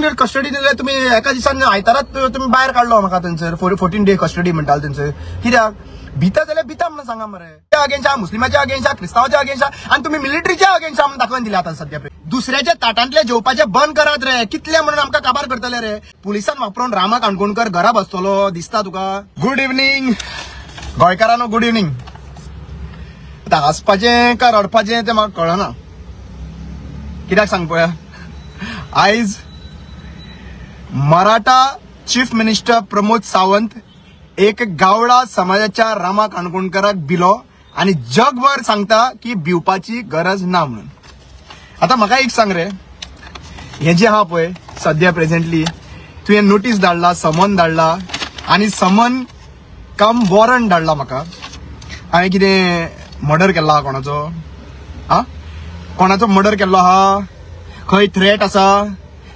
Immediate custody दिल्यार तुम्ही एका दिसान आयतारात तुम्ही भायर काढलो म्हाका थंयसर 14 डे कस्टडी म्हणटाले थंयसर कित्याक भिता जाल्यार भिता म्हणून सांगा मरे त्या अगेन्स्ट मुस्लिमाच्या अगेन्स्ट क्रिस्तांवाच्या अगेन्स्ट आणि तुम्ही मिलिटरीच्या अगेन्स्ट म्हणून दाखवून दिले आता सध्या दुसऱ्याच्या ताटांतले जेवपाचे बंद करात रे कितले म्हणून आमकां काबार करतले रे पुलिसान वापरून रामा काणकोणकर घरा बसतलो दिसता तुका गुड इव्हनिंग गोंयकारांनो गुड इव्हनिंग आता हसपाचें काय रडपाचें तें म्हाका कळना कित्याक सांग पळया आयज मराठा चीफ मिनिस्टर प्रमोद सावंत एक गावडा समाजाच्या रामा काणकोणकराक भिलो आणि जगभर सांगता की भिवपाची गरज ना म्हणून आता म्हाका एक सांग रे हे जे आहा पळय सध्या प्रेझेंटली तुवें नोटीस धाडला समन धाडला आणि समन कम वॉरंट धाडला म्हाका हांवें कितें मर्डर केल्लो आहा कोणाचो कोणाचो मर्डर केल्लो आहा खंय थ्रेट आसा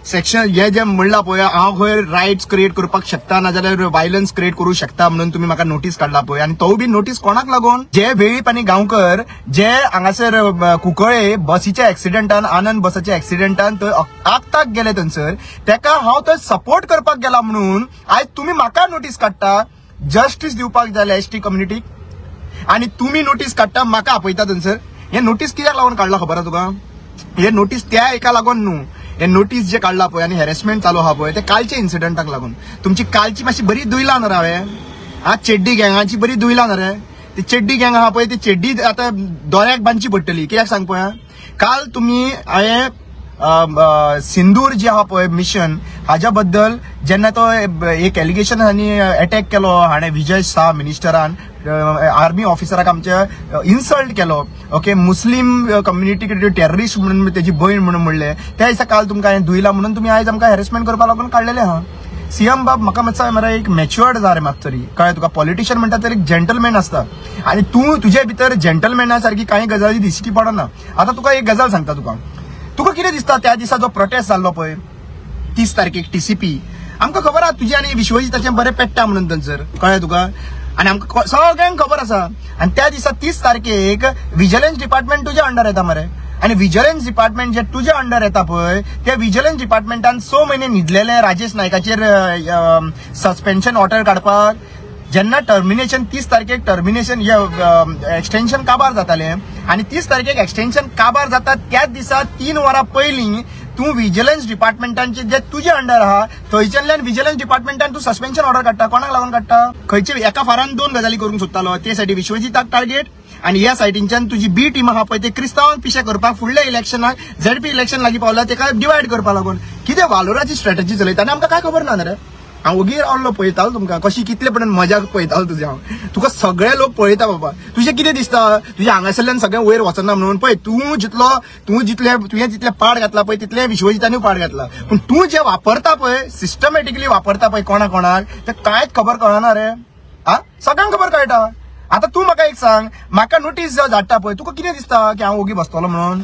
सेक्शन हे जे म्हणला पळय हांव खंय रायट्स क्रिएट करपाक शकता नाजाल्यार वायलन्स क्रिएट करू शकता म्हणून तुम्ही म्हाका नोटीस काढला पळय आणि तो बी नोटीस कोणाक लागून जे वेळीप आनी गांवकर जे हांगासर कुंकळे बसीच्या एक्सिडेंटान आनंद बसाच्या एक्सिडेंटान थंय आगताक गेले थंयसर तेका हांव थंय सपोर्ट करपाक गेला म्हणून आयज तुम्ही म्हाका नोटीस काडटा जस्टीस दिवपाक जाय एसटी कम्युनिटीक आणि तुम्ही नोटीस काडटा म्हाका आपयता थंयसर हे नोटीस कित्याक लागून काडला खबर आहा तुका हे नोटीस त्या एका लागून न्हू हे नोटीस जे काढला पळय आणि हॅरेसमेंट चालू आहा पळय ते कालच्या इन्सिडंटाक लागून तुमची कालची मातशी बरी दुयला ना हांवें चेड्डी गँगाची बरी दुयला ना रे ती चेड्डी गँग आहा पळय ती चेड्डी आता दोऱ्याक बांदची पडटली कित्याक सांग पळय काल तुम्ही हांवें सिंदूर जे आहा पळय मिशन हाज्या बद्दल जेन्ना तो एक एलिगेशन आनी अटॅक केलो हाणें विजय शाह मिनिस्टरान आर्मी ऑफिसराक आमच्या इन्सल्ट केलो ओके मुस्लिम कम्युनिटी टेररिस्ट म्हणून तेजी भयण म्हणून म्हणले त्या दिसा काल तुमकां हांवें दुयला म्हणून तुम्ही आयज आमकां हॅरेसमेंट करपा लागून काडलेले आहा सीएम बाब म्हाका मातसो मरे एक मॅच्युअर्ड जा रे मात तरी कळ्ळें तुका पॉलिटिशियन म्हणटा तर एक जेंटलमॅन आसता आनी तूं तुजे भितर जेंटलमॅना सारकी कांय गजाली दिसकी पडना आतां तुका एक गजाल सांगता तुका कितें दिसता त्या दिसा जो प्रोटेस्ट जाल्लो पळय 30 तारखेक टीसीपी आमकां खबर आहा तुजे आनी विश्वजिताचें बरें पेट्टा म्हणून थंयसर कळ्ळें तुका आणि आमकां सगळ्यांक खबर आसा आणि त्या दिसा 30 तारखेक विजिलन्स डिपार्टमेंट तुज्या अंडर येता मरे आणि विजिलन्स डिपार्टमेंट जे तुज्या अंडर येता पळय त्या विजिलन्स डिपार्टमेंटान 6 म्हयने न्हिदलेले राजेश नायकाचेर सस्पेन्शन ऑर्डर काडपाक जेन्ना टर्मिनेशन 30 तारखेक टर्मिनेशन एक्सटेन्शन काबार जातालें आणि 30 तारखेक एक्सटेन्शन काबार जाता त्याच दिसा 3 वरां पयलीं तू विजिलन्स डिपार्टमेंटांचे जे तुजे अंडर आहा थंयच्यानल्यान विजिलन्स डिपार्टमेंटान तू सस्पेन्शन ऑर्डर काडटा कोणाक लागून काडटा खंयचे एका फारान 2 गजाली करूंक सोदतालो ते सायडी विश्वजिताक टार्गेट आणि ह्या सायडींच्यान तुजी बी टीम आहा पळय ते क्रिस्तांवांक पिशे करपाक फुडल्या इलेक्शनाक झेडपी इलेक्शन लागीं पावला तेका डिवायड करपा लागून कितें वालोराची स्ट्रॅटेजी चलयता आनी आमकां काय खबर ना रे हांव ओगीर रावल्लो पळयतालो तुमकां कशी कितले पर्यंत मजा पळयतालो तुजे हांव तुका सगळे लोक पळयता बाबा तुजें कितें दिसता तुजे हांगासरल्यान सगळें वयर वचना म्हणून पळय तुवें जितले पाड घातला पळय तितले विश्वजितांनी पाड घातला पूण तूं जे वापरता पळय सिस्टमॅटिकली वापरता पळय कोणाक ते कांयच खबर कळना रे सगळ्यांक खबर कळटा आता तू म्हाका एक सांग म्हाका नोटीस धाडटा पळय तुका कितें दिसता की हांव ओगी बसतलो म्हणून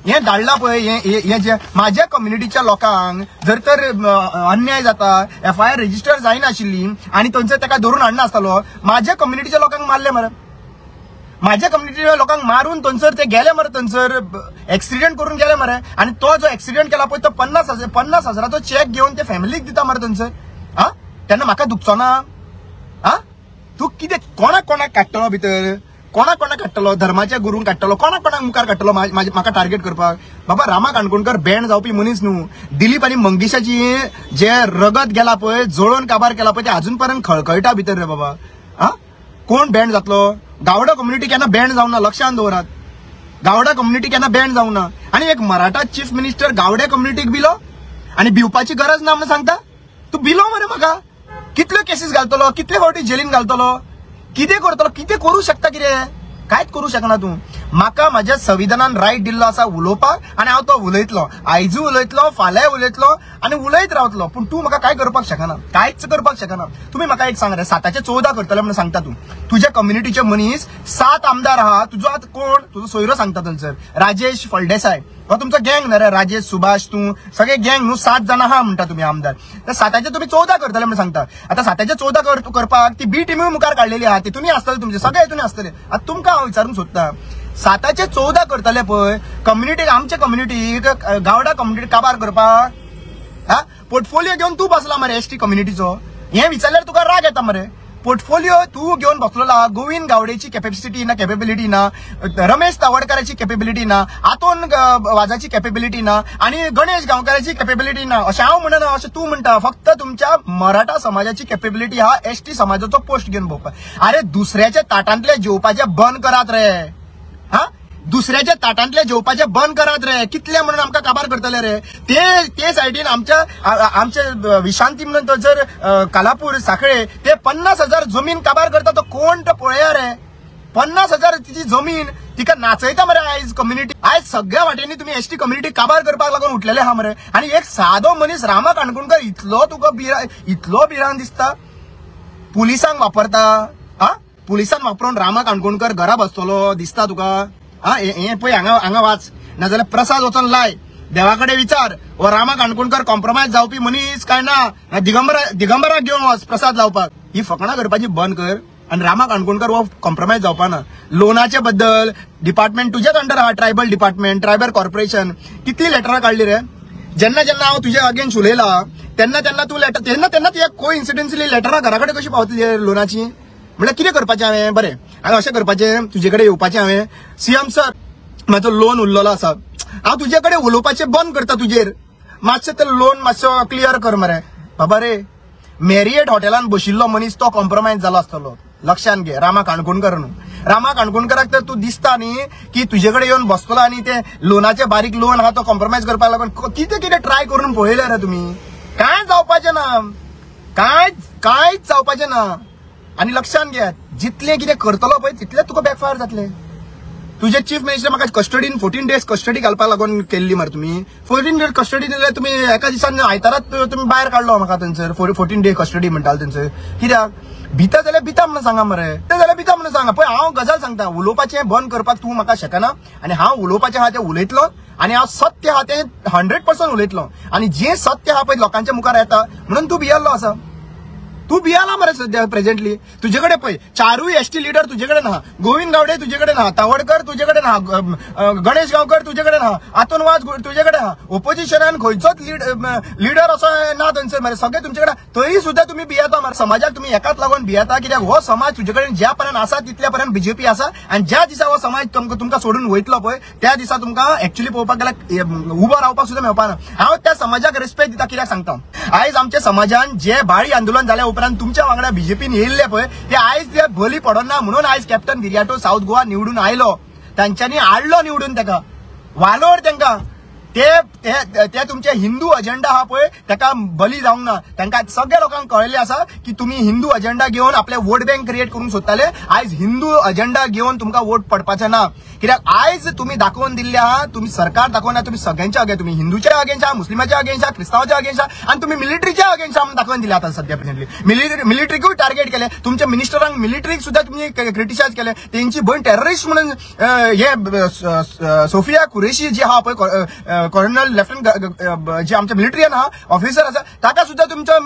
हे धाडला पळय हे जे म्हाज्या कम्युनिटीच्या लोकांक जर तर अन्याय जाता FIR रजिस्टर जायनाशिल्ली आणि थंयसर तेका धरून हाडना आसतालो म्हाज्या कम्युनिटीच्या लोकांक मारले मरे माझ्या कम्युनिटीच्या लोकांक मारून थंयसर ते गेले मरे थंयसर एक्सिडेंट करून गेले मरे आणि तो जो एक्सिडेंट केला पळय तो 50,000 चेक घेवन ते फॅमिलीक दिता मरे थंयसर तेन्ना म्हाका दुखचो ना तू कितें कोणाक काडटलो भितर कोणाक काडटलो धर्माच्या गुरूंक काडटलो कोणाक मुखार काडटलो म्हाका टार्गेट करपाक बाबा रामा काणकोणकर बँड जावपी मनीस न्हू दिलीप आनी मंगेशाची जे रगत गेला पळय जळोवन काबार केला पळय ते अजून पर्यंत खळखळटा भितर रे बाबा कोण बँड जातलो गावडा कम्युनिटी केन्ना बँड जावना लक्षांत दवरात गावडा कम्युनिटी केन्ना बँड जावना आणि एक मराठा चीफ मिनिस्टर गावड्या कम्युनिटीक भिलो आणि भिवपाची गरज ना म्हणून सांगता तू भिलो मरे म्हाका कितल्यो केसीस घालतलो कितले फावटी जेलीन घालतलो कितें करतलो कितें करू शकता कितें कांयच करू शकना तूं म्हाका म्हाज्या संविधानान रायट दिल्लो आसा उलोवपाक आनी हांव तो उलयतलो आयजूय उलयतलो फाल्यां उलयतलो आनी उलयत रावतलो पूण तूं म्हाका काय करपाक शकना कांयच करपाक शकना तुम्ही म्हाका एक सांग रे 7चे 14 करतले म्हणून सांगता तूं तुज्या कम्युनिटीचे मनीस 7 आमदार आहा तुजो आतां कोण तुजो सोयरो सांगता थंयसर राजेश फळदेसाय हो तुमचो गँग न्हू रे राजेश सुभाष तूं सगळे गँग न्हू 7 जाणां आहा म्हणटा तुमी आमदार तर 7चे तुम्ही 14 करतले म्हणून सांगता आतां 7चे 14 करपाक ती बी टीमूय मुखार काडलेली आहा तितूनय आसतले तुमचे सगळे हितून आसतले आतां तुमकां हांव विचारूंक सोदता 7चे 14 करतले पळय कम्युनिटीक आमच्या कम्युनिटीक गावडा कम्युनिटी काबार करपाक पोर्टफोलिओ घेऊन तू बसला मरे एसटी कम्युनिटीचो, हे विचारल्यार तुका राग येता मरे. पोर्टफोलिओ तू घेऊन बसलेला, गोविंद गावडेची कॅपेसिटी ना, कॅपेबिलिटी ना, रमेश तावडकराची कॅपेबिलिटी ना, आतोन वाजाची कॅपेबिलिटी ना, आणि गणेश गांवकाराची कॅपेबिलिटी ना. अशें हांव म्हणना, अशें तू म्हणटा. फक्त तुमच्या मराठा समाजाची कॅपेबिलिटी हा एसटी समाजाचो पोस्ट घेऊन भोवपाक. अरे दुसऱ्याच्या ताटांतले जेवपाचे बंद करात रे. हा, दुसऱ्याच्या ताटांतले जेवपाचे बंद करात रे. कितले म्हणून आमकां काबार करतले रे. ते सायडीन आमच्या विशांती म्हणून जर कालापूर साखळे ते 50,000 जमीन काबार करता. तो कोण तो पळया रे. 50,000 तिची जमीन तिका नाचयता मरे आयज कम्युनिटी. आयज सगळ्या वाटेनी तुम्ही एसटी कम्युनिटी काबार करपाक लागून उठलेले हा मरे. आणि एक साधो मनीस रामा काणकोणकर इतलो तुका इतलो भिरांत दिसता. पुलिसांक वापरता. हा, पुलिसांक वापरून रामा काणकोणकर घरा बसतलो दिसता तुका. हा, हे पळय हांगा वाच, नाजाल्यार प्रसाद वचून लाय, देवाकडे विचार. व रामा काणकोणकर कॉम्प्रोमायज जावपी मनीस काय ना, दिगंबराक घेवन वच प्रसाद लावपाक. ही फकाणां करपाची बंद कर. आणि रामा काणकोणकर हो कॉम्प्रोमायज जावपाना. लोनाचे बद्दल डिपार्टमेंट तुझ्याच अंडर आहा, ट्रायबल डिपार्टमेंट, ट्रायबल कॉर्पोरेशन. कितली लेटरां काढली रे. जेन्ना हांव तुझ्या अगेन्स्ट उलयला तेन्ना तू लेटर तेन्ना ती को इन्सिडेंटली लेटरां घरा कडेन कशी पावतली लोनाची. म्हणजे कितें करपाचें हांवें. बरें, हांवें अशें करपाचें, तुजे कडेन येवपाचें हांवें. सीएम सर, म्हाजो लोन उरलेलो आसा, हांव तुजे कडेन उलोवपाचें बंद करता तुजेर. मातशें ते लोन मातसो क्लियर कर मरे. बाबा रे, मॅरियट हॉटेलान बशिल्लो मनीस तो कॉम्प्रोमायज जालो आसतलो. लक्षान घे. रामा काणकोणकर न्हू. रामा काणकोणकराक तर तू दिसता न्ही की तुजे कडेन येवन बसतलो आणि ते लोनाचे बारीक लोन आहा तो कॉम्प्रोमायज करपाक लागून कितें ट्राय करून पळयलें रे तुमी. कांय जावपाचें ना, कांयच जावपाचें ना. आणि लक्षात घ्या, जितले कितें करतलो पळय तितले तुका बॅकफायर जातले. तुझे चीफ मिनिस्टर म्हाका कस्टडीन 14 days कस्टडी घालपाक लागून केल्ली मरे तुमी. 14 days कस्टडी दिल्यार तुमी एका दिसान आयतारात तुमी भायर काडलो म्हाका थंयसर. 14 day कस्टडी म्हणटाले थंयसर. कित्याक भिता जाल्यार भिता म्हणून सांगा मरे. ते जाल्यार भिता म्हणून सांगा. पळय हांव गजाल सांगता, उलोवपाचें बंद करपाक तूं म्हाका शकना. आणि हांव उलोवपाचें आहा तें उलयतलो. आणि हांव सत्य आहा तें 100% उलयतलो. आणि जें सत्य आहा पळय लोकांच्या मुखार येता म्हणून तूं भियल्लो आसा. तू भियाला मरे सध्या प्रेझेंटली. तुझेकडे पळय 4 एसटी लिडर तुझेकडे ना, गोविंद गावडे तुझेकडे ना, तावडकर तुझेकडे ना, गणेश गांवकर तुझेकडे ना, आतोनवाज तुझेकडे ना. ओपोजिशनान खंयचोच लिडर असो ना थंयसर मरे. सगळे तुमच्याकडे. तरी सुद्धा तुम्ही भियेता मरे. समाजाक तुम्ही एकाच लागून भियेता. कित्याक हो समाज तुझेकडे ज्या पर्यंत आसा तितल्या पर्यंत बीजेपी आसा. आणि ज्या दिसा हो समाज तुमकां सोडून वयतलो पळय त्या दिसा तुमकां एक्चुअली पळोवपाक गेल्यार उबो रावपाक सुद्धा मेळपाना. हांव त्या समाजाक रिस्पेक्ट दिता. कित्याक सांगता, आयज आमच्या समाजान जे भाळी आंदोलन जाल्या उपरांत तुमच्या वांगडा बीजेपीन येयल्ले पळय ते आयज ते भली पडना म्हणून आयज कॅप्टन गिर्याटो साऊथ गोवा निवडून आयलो. तांच्यांनी हाडलो निवडून ताका, वालोर तांकां. ते तुमचे हिंदू अजेंडा हा पळय ताका बली जावंक ना. तांकां सगळ्या लोकांक कळयल्लें आसा की तुम्ही हिंदू अजेंडा घेवन आपले वोट बँक क्रिएट करूंक सोदताले. आयज हिंदू अजेंडा घेवन तुमकां वोट पडपाचें ना. कित्याक आयज तुम्ही दाखोवन दिल्ले आहा, तुम्ही सरकार दाखोवन तुम्ही सगळ्यांच्या अगेन्स्ट, तुम्ही हिंदूच्या अगेन्स्ट आहा, मुस्लिमाच्या अगेन्स्ट आहा, क्रिस्तांवाच्या अगेन्स्ट आहा, आणि तुम्ही मिलिटरीच्या अगेन्स्ट आहा दाखोवन दिले. आता सध्या प्रेझेंटली मिलिटरीकूय टार्गेट केले. तुमच्या मिनिस्टरांक मिलिटरीक सुद्धा तुम्ही क्रिटिसाइज केले. तेंची बहीण टेररिस्ट म्हणून हे सोफिया कुरेशी जी आहा पळय, कर्नल लेफ्टनंट जे आमच्या मिलिटरीन आहा ऑफिसर आसा, ताका सुद्धा तुमच्या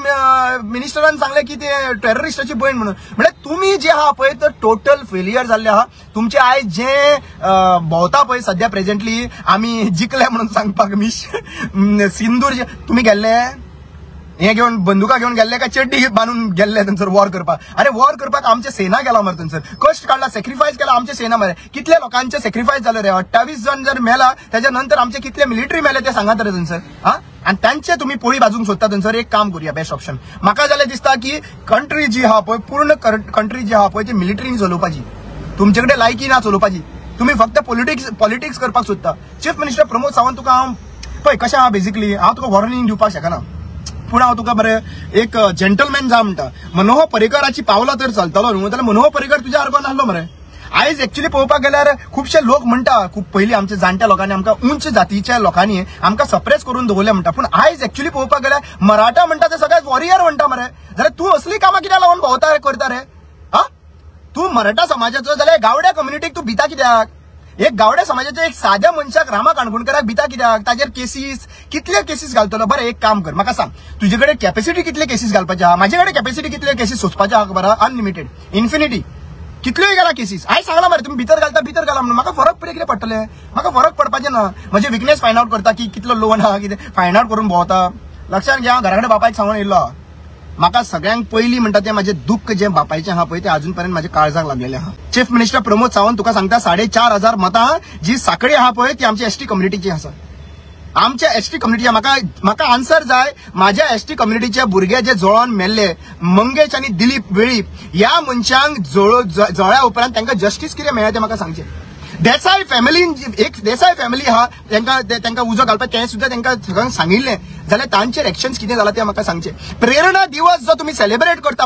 मिनिस्टरान सांगले की ते टेररिस्टाची बहीण म्हणून. म्हणजे तुम्ही जे आहा पळय तर टोटल फेलियर जाल्ले आहा. तुमचे आयज जे भोंवता पळय सध्या प्रेझेंटली आम्ही जिखले म्हणून सांगपाक सिंदूर जे तुम्ही गेल्ले हे घेऊन बंदुका घेऊन गेल्ले का चड्डी बांधून गेल्ले थंयसर वॉर करपाक. अरे वॉर करपाक आमचे सेना गेला मरे थंयसर. कष्ट काढला, सॅक्रिफायस केला आमचे सेना मरे. कितले लोकांचे सॅक्रिफायस झाले रे. 28 जण जर मेला त्याच्या नंतर आमचे कितले मिलिटरी मेले ते सांगा रे थंयसर. हा, आणि त्यांचे तुम्ही पोळी बाजूंक सोदता थंयसर. एक काम करूया, बेस्ट ऑप्शन म्हाका जाल्यार दिसता की कंट्री जी आहा पळय, पूर्ण कंट्री जी आहा पळय ती मिलिटरीन चलोवपाची. तुमच्याकडे लायकी ना चलोवपाची. तुम्ही फक्त पॉलिटिक्स करपाक सोदता. चीफ मिनिस्टर प्रमोद सावंत तुका हांव पळय कशें आहा बेसिकली, हांव तुका वॉर्निंग दिवपाक शकना. पूण हांव तुका बरें एक जेंटलमॅन जा म्हणटा. मनोहर पर्रीकराची पावलां तर चलतलो न्हू, जाल्यार मनोहर पर्रीकर तुज्या सारको नासलो मरे. आयज एक्चुअली पळोवपाक गेल्यार खुबशे लोक म्हणटा, खूब पयलीं आमच्या जाणट्या लोकांनी आमकां उंच जातीच्या लोकांनी आमकां सप्रेस करून दवरले म्हणटा. पूण आयज एक्चुअली पळोवपाक गेल्यार मराठा म्हणटा ते सगळ्यात वॉरियर म्हणटा मरे. जाल्यार तूं असली कामां कित्याक लागून भोंवता रे, करता रे. हा, तूं मराठा समाजाचो जाल्यार गावड्या कम्युनिटीक तूं भिता कित्याक. एक गावड्या समाजाच्या एक साध्या मनशाक रामा काणकोणकराक भिता कित्याक. ताजेर केसीस कितले केसीस घालतलो. बरें एक काम कर, म्हाका सांग तुजे कडेन कॅपेसिटी कितले केसीस घालपाचे आहा. म्हाजे कडेन कॅपेसिटी कितले केसीस सोचपाचे आहा खबर आहा. अनलिमिटेड, इन्फिनिटी, कितल्योय गेला केसीस. हांवें सांगला मरे तुम्ही भितर घाला म्हणून. म्हाका फरक कितें पडटले. म्हाका फरक पडपाचें ना. म्हजे विकनेस फायंड आउट करता की कितलो लोन आहा, कितें फायंड आउट करून भोंवता. लक्षात घ्या, घरा कडेन बापायक सांगून येयल्लो. म्हाका सगळ्यांक पयलीं म्हणटा तें म्हाजें दुख्ख जें बापायचें आहा पळय तें अजून पर्यंत म्हाज्या काळजाक लागलेलें आहा. चीफ मिनिस्टर प्रमोद सावंत तुका सांगता 4,500 मतां जी साखळी आहा पळय ती आमच्या एसटी कम्युनिटीची आसा. आमच्या एसटी कम्युनिटीच्या म्हाका आन्सर जाय. माझ्या एसटी कम्युनिटीचे भुरगे जे जळोन मेल्ले, मंगेश आणि दिलीप वेळीप ह्या मनशांक जळ्या उपरांत तांकां जस्टीस कितें मेळ्ळें तें म्हाका सांगचें. देसाई फॅमिली आहा तांकां उजो घालपाक तें सुद्दां तांकां सगळ्यांक सांगिल्लें जाल्यार तांचेर एक्शन्स कितें जाला तें म्हाका सांगचें. प्रेरणा दिवस जो तुम्ही सेलिब्रेट करता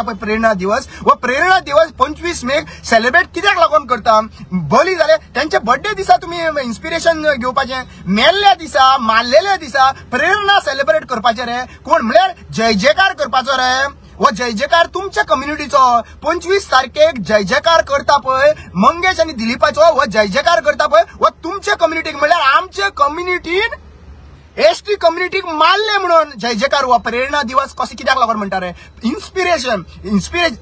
पळय प्रेरणा दिवस, वो प्रेरणा दिवस 25 मेक सेलिब्रेट कित्याक लागून करता? बली जाले त्यांच्या बर्थडे दिसा तुम्ही इन्स्पिरेशन घेवपाचें, मेल्ल्या दिसा मारलेल्या दिसा प्रेरणा सेलिब्रेट करपाचें रे. कोण म्हळ्यार जय जयकार करपाचो रे. वो जय जयकार तुमच्या कम्युनिटीचो 25 तारखेक जय जयकार करता पळय मंगेश आणि दिलीपाचो, वो जय जयकार करता पळय वो तुमच्या कम्युनिटीक म्हळ्यार आमच्या कम्युनिटीन एसटी कम्युनिटीक मारले म्हणून जय जयकार. हो प्रेरणा दिवस कशें कित्याक लागून म्हणटा रे? इन्स्पिरेशन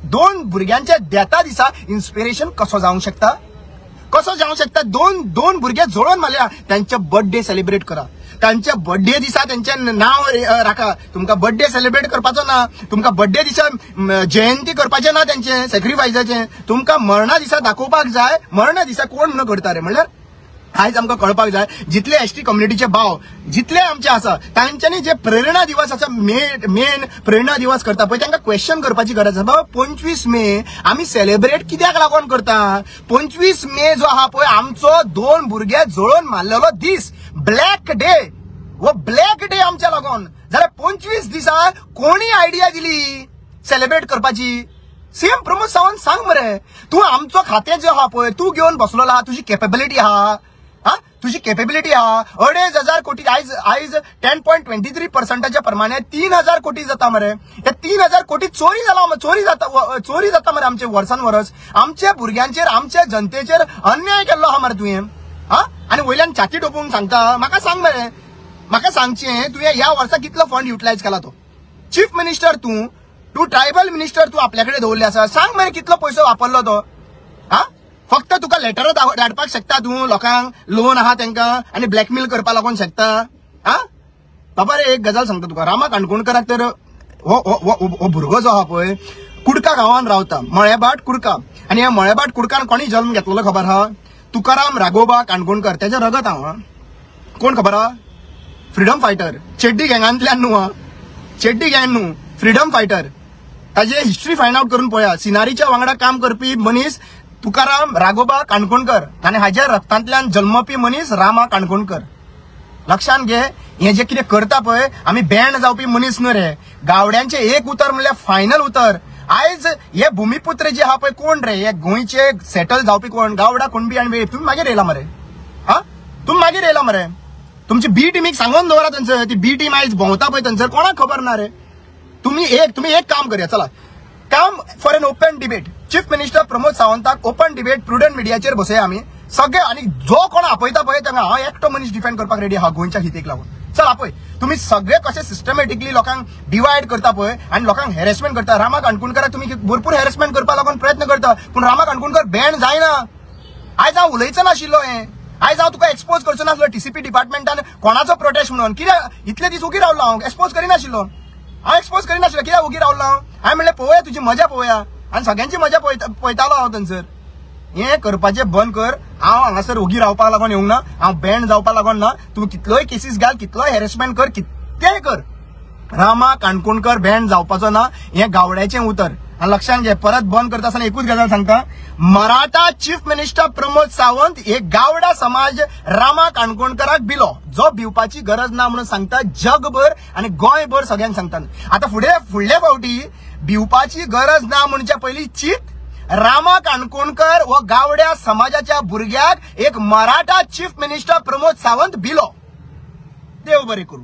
दोन भुरग्यांच्या डेथा दिसा इन्स्पिरेशन कसो जावंक शकता? दोन भुरगे जळोन मारल्या त्यांचे बर्थडे सेलिब्रेट करा. त्यांच्या बर्थडे दिसा त्यांचे नाव राखा. तुमकां बर्थडे सेलिब्रेट करपाचो ना, तुमकां बर्थडे दिसा जयंती करपाचें ना त्यांचे सॅक्रिफायसाचें. तुमकां मरणा दिसा दाखोवपाक जाय मरणा दिसा कोण म्हणून करता रे. म्हणल्यार आयज आमकां कळपाक जाय जितले एसटी कम्युनिटीचे भाव जितले आमचे आसा तांच्यांनी जे प्रेरणा दिवस आसा मेन प्रेरणा दिवस करता पळय तांकां क्वेश्चन करपाची गरज आसा. बाबा 25 मे आमी सेलिब्रेट कित्याक लागून करता? 25 मे जो आहा पळय आमचो 2 भुरगे जळोन मारलेलो दीस, ब्लॅक डे. वो ब्लॅक डे आमच्या लागून जाल्यार 25 दिसा कोणी आयडिया दिली सेलिब्रेट करपाची? सीएम प्रमोद सावंत सांग मरे, तू आमचो खातें जे आहा पळय तू घेवन बसलेलो आहा, तुजी कॅपेबिलिटी आहा? तुझी कॅपेबिलिटी आहा? 2,500 कोटी आयज 10.23% प्रमाणे 3,000 कोटी जाता मरे. हे 3,000 कोटी चोरी जाता मरे आमचे वर्सान वर्स. आमच्या भुरग्यांचेर आमच्या जनतेचेर अन्याय केल्लो आहा मरे तुवें. आनी वयल्यान छाती टोपूंक सांगता. म्हाका सांग मरे, म्हाका सांगचें तुवें ह्या वर्सा कितलो फंड युटिलायज केला तो? चीफ मिनिस्टर तू ट्रायबल मिनिस्टर तू आपल्याकडे दवरले आसा. सांग मरे कितलो पयसो वापरलो तो? फक्त तुका लेटर धाडपाक शकता तू लोकांक, लोन आहा तांकां आनी ब्लॅकमेल करपाक लागून शकता. बाबा रे एक गजाल सांगता तुका, रामा काणकोणकराक तर हो भुरगो जो आहा पळय कुडका गांवांत रावता, मळेबाट कुडका. आनी ह्या मळेबाट कुडकान कोणी जल्म घेतलेलो खबर आहा? तुकाराम राघोबा काणकोणकर. तेजें रगत हांव. कोण खबर आहा? Freedom fighter. चेड्डी गँगांतल्यान न्हू फ्रीडम फायटर. ताजे हिस्ट्री फायंड आउट करून पळया. सिनारीच्या वांगडा काम करपी मनीस तुकाराम राघोबा काणकोणकर आनी हाज्या रक्तांतल्यान जल्मपी मनीस रामा काणकोणकर. लक्षात घे, हे जे कितें करता पळय आमी बँड जावपी मनीस न्हू रे. गावड्यांचे एक उतर म्हणल्यार फायनल उतर. आयज हे भूमिपुत्र जे आहा पळय कोण रे? हे गोंयचे सेटल जावपी कोण? गावडा कुणबी आनी वेळीप. तुम्ही मागीर येयला मरे. तुम्ही मागीर येयला मरे. तुमची बी टीमीक सांगून दवरा थंयसर. ती बी टीम आयज भोंवता पळय थंयसर कोणाक खबर ना रे. तुम्ही एक काम करया. चला, काम for an open debate. Chief minister Pramod सावंताक ओपन डिबेट प्रुडंट मिडियाचेर बसया आमी सगळे. आनी जो कोण आपयता पळय तांकां हांव एकटो मनीस डिफेंड करपाक रेडी आहा गोंयच्या हितेक लागून. चल आपय, तुम्ही सगळे कशे सिस्टमॅटिकली लोकांक डिवायड करता पळय आनी लोकांक हॅरेसमेंट करता. रामा काणकोणकराक तुम्ही भरपूर हॅरेसमेंट करपा लागून प्रयत्न करता, पूण रामा काणकोणकर बॅन जायना. आयज हांव उलयचो नाशिल्लो आयज हांव तुका एक्सपोज करचो नासलो टीसीपी डिपार्टमेंटान कोणाचो प्रोटेस्ट म्हणून. कित्याक इतले दीस उगी रावलो हांव एक्सपोज करिनाशिल्लो. कित्याक उगी रावलो हांवें म्हणलें पळोवया तुजी मजा पळोवया आनी सगळ्यांची मजा पळयतालो हांव थंयसर. हे करपाचें बंद कर. हांव हांगासर उगी रावपाक लागून येवंक ना, हांव बँड जावपाक लागून ना. तूं कितलोय केसीस घाल, कितलोय हॅरेसमेंट कर, कितेंय कर, रामा काणकोणकर बँड जावपाचो ना. हे गावड्याचें उतर. आनी लक्षात घे, परत बंद करता आसतना एकूच गजाल सांगता, मराठा चीफ मिनिस्टर प्रमोद सावंत हे गावडा समाज रामा काणकोणकराक भिलो, जो भिवपाची गरज ना म्हणून सांगता जगभर आनी गोंयभर सगळ्यांक सांगता. आता फुडल्या फावटी भिवपाची गरज ना म्हणच्या पयलीं चित रामा काणकोणकर व गावड्या समाजाच्या भुरग्याक एक मराठा चीफ मिनिस्टर प्रमोद सावंत भिलो. देव बरें करूं.